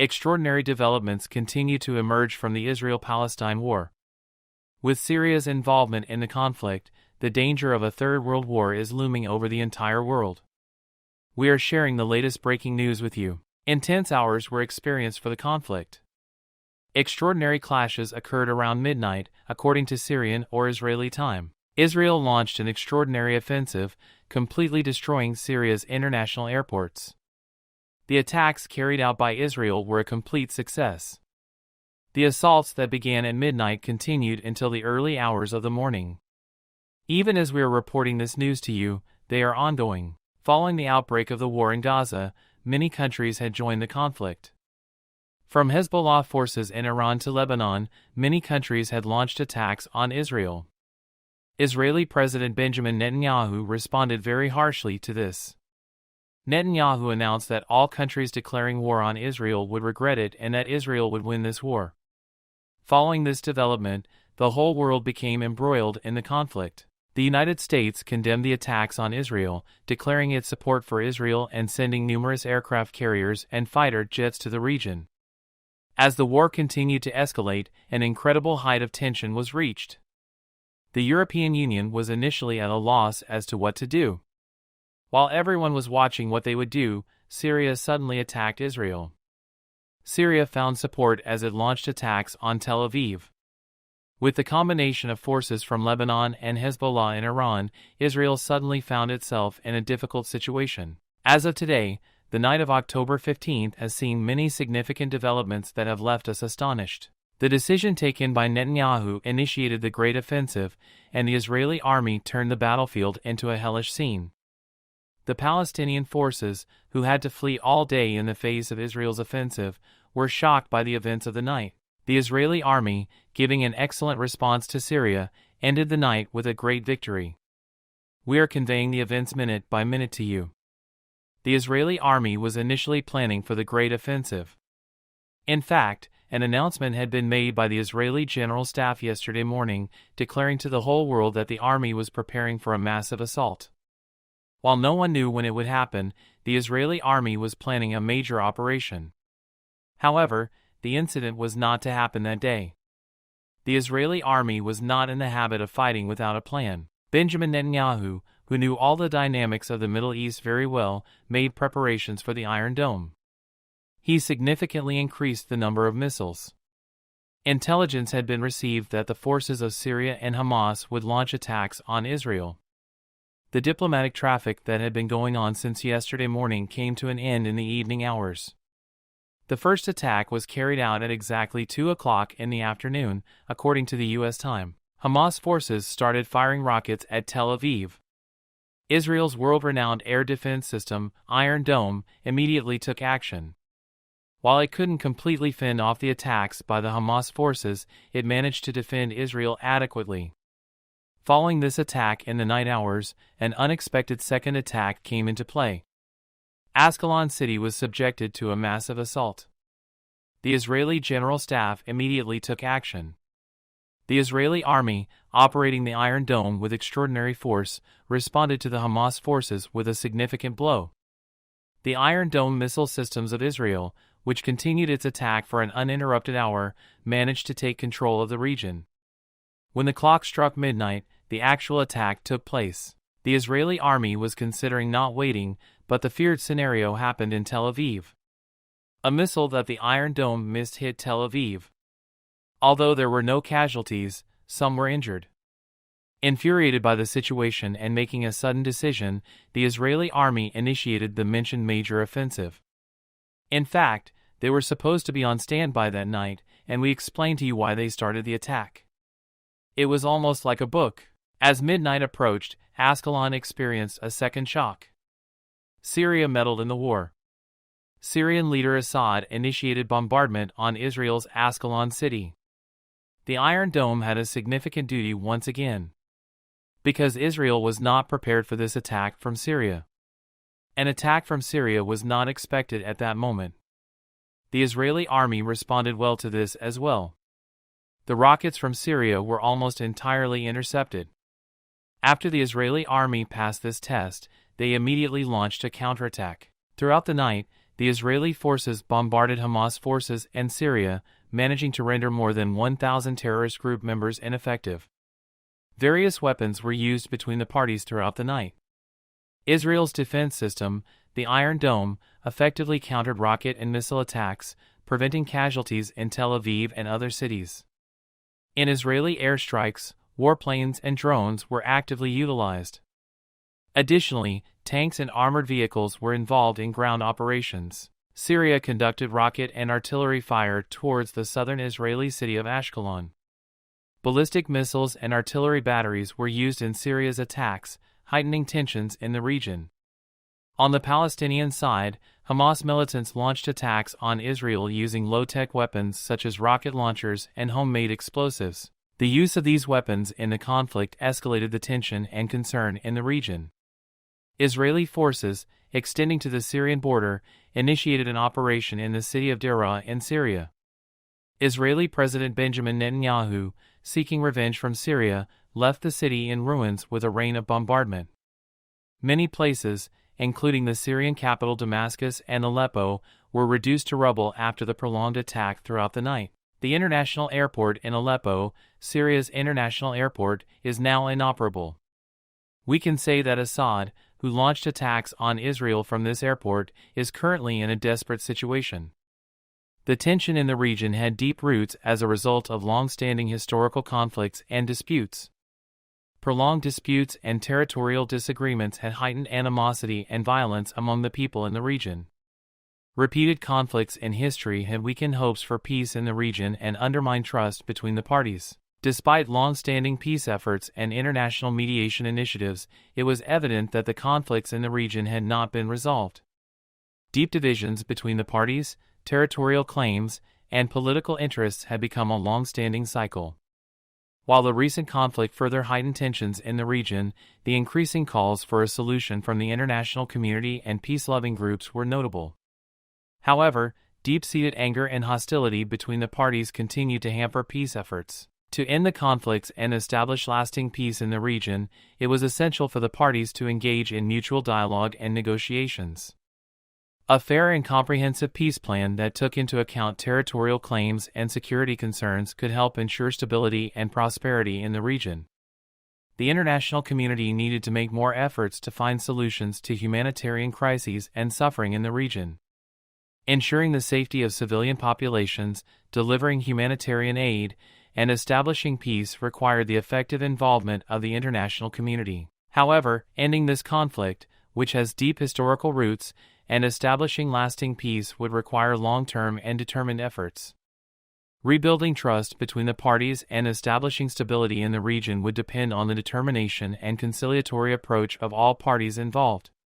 Extraordinary developments continue to emerge from the Israel-Palestine war. With Syria's involvement in the conflict, the danger of a third world war is looming over the entire world. We are sharing the latest breaking news with you. Intense hours were experienced for the conflict. Extraordinary clashes occurred around midnight, according to Syrian or Israeli time. Israel launched an extraordinary offensive, completely destroying Syria's international airports. The attacks carried out by Israel were a complete success. The assaults that began at midnight continued until the early hours of the morning. Even as we are reporting this news to you, they are ongoing. Following the outbreak of the war in Gaza, many countries had joined the conflict. From Hezbollah forces in Iran to Lebanon, many countries had launched attacks on Israel. Israeli President Benjamin Netanyahu responded very harshly to this. Netanyahu announced that all countries declaring war on Israel would regret it and that Israel would win this war. Following this development, the whole world became embroiled in the conflict. The United States condemned the attacks on Israel, declaring its support for Israel and sending numerous aircraft carriers and fighter jets to the region. As the war continued to escalate, an incredible height of tension was reached. The European Union was initially at a loss as to what to do. While everyone was watching what they would do, Syria suddenly attacked Israel. Syria found support as it launched attacks on Tel Aviv. With the combination of forces from Lebanon and Hezbollah in Iran, Israel suddenly found itself in a difficult situation. As of today, the night of October 15th has seen many significant developments that have left us astonished. The decision taken by Netanyahu initiated the Great Offensive, and the Israeli army turned the battlefield into a hellish scene. The Palestinian forces, who had to flee all day in the face of Israel's offensive, were shocked by the events of the night. The Israeli army, giving an excellent response to Syria, ended the night with a great victory. We are conveying the events minute by minute to you. The Israeli army was initially planning for the Great Offensive. In fact, an announcement had been made by the Israeli General Staff yesterday morning, declaring to the whole world that the army was preparing for a massive assault. While no one knew when it would happen, the Israeli army was planning a major operation. However, the incident was not to happen that day. The Israeli army was not in the habit of fighting without a plan. Benjamin Netanyahu, who knew all the dynamics of the Middle East very well, made preparations for the Iron Dome. He significantly increased the number of missiles. Intelligence had been received that the forces of Syria and Hamas would launch attacks on Israel. The diplomatic traffic that had been going on since yesterday morning came to an end in the evening hours. The first attack was carried out at exactly 2 o'clock in the afternoon, according to the U.S. time. Hamas forces started firing rockets at Tel Aviv. Israel's world-renowned air defense system, Iron Dome, immediately took action. While it couldn't completely fend off the attacks by the Hamas forces, it managed to defend Israel adequately. Following this attack in the night hours, an unexpected second attack came into play. Ascalon city was subjected to a massive assault. The Israeli General Staff immediately took action. The Israeli army, operating the Iron Dome with extraordinary force, responded to the Hamas forces with a significant blow. The Iron Dome missile systems of Israel, which continued its attack for an uninterrupted hour, managed to take control of the region. When the clock struck midnight, the actual attack took place. The Israeli army was considering not waiting, but the feared scenario happened in Tel Aviv. A missile that the Iron Dome missed hit Tel Aviv. Although there were no casualties, some were injured. Infuriated by the situation and making a sudden decision, the Israeli army initiated the mentioned major offensive. In fact, they were supposed to be on standby that night, and we explained to you why they started the attack. It was almost like a book. As midnight approached, Ascalon experienced a second shock. Syria meddled in the war. Syrian leader Assad initiated bombardment on Israel's Ascalon city. The Iron Dome had a significant duty once again, because Israel was not prepared for this attack from Syria. An attack from Syria was not expected at that moment. The Israeli army responded well to this as well. The rockets from Syria were almost entirely intercepted. After the Israeli army passed this test, they immediately launched a counterattack. Throughout the night, the Israeli forces bombarded Hamas forces and Syria, managing to render more than 1,000 terrorist group members ineffective. Various weapons were used between the parties throughout the night. Israel's defense system, the Iron Dome, effectively countered rocket and missile attacks, preventing casualties in Tel Aviv and other cities. In Israeli airstrikes, warplanes and drones were actively utilized. Additionally, tanks and armored vehicles were involved in ground operations. Syria conducted rocket and artillery fire towards the southern Israeli city of Ashkelon. Ballistic missiles and artillery batteries were used in Syria's attacks, heightening tensions in the region. On the Palestinian side, Hamas militants launched attacks on Israel using low-tech weapons such as rocket launchers and homemade explosives. The use of these weapons in the conflict escalated the tension and concern in the region. Israeli forces, extending to the Syrian border, initiated an operation in the city of Deraa in Syria. Israeli President Benjamin Netanyahu, seeking revenge from Syria, left the city in ruins with a rain of bombardment. Many places, including the Syrian capital Damascus and Aleppo, were reduced to rubble after the prolonged attack throughout the night. The international airport in Aleppo, Syria's international airport, is now inoperable. We can say that Assad, who launched attacks on Israel from this airport, is currently in a desperate situation. The tension in the region had deep roots as a result of long-standing historical conflicts and disputes. Prolonged disputes and territorial disagreements had heightened animosity and violence among the people in the region. Repeated conflicts in history had weakened hopes for peace in the region and undermined trust between the parties. Despite long-standing peace efforts and international mediation initiatives, it was evident that the conflicts in the region had not been resolved. Deep divisions between the parties, territorial claims, and political interests had become a long-standing cycle. While the recent conflict further heightened tensions in the region, the increasing calls for a solution from the international community and peace-loving groups were notable. However, deep-seated anger and hostility between the parties continued to hamper peace efforts. To end the conflicts and establish lasting peace in the region, it was essential for the parties to engage in mutual dialogue and negotiations. A fair and comprehensive peace plan that took into account territorial claims and security concerns could help ensure stability and prosperity in the region. The international community needed to make more efforts to find solutions to humanitarian crises and suffering in the region. Ensuring the safety of civilian populations, delivering humanitarian aid, and establishing peace required the effective involvement of the international community. However, ending this conflict, which has deep historical roots, and establishing lasting peace would require long-term and determined efforts. Rebuilding trust between the parties and establishing stability in the region would depend on the determination and conciliatory approach of all parties involved.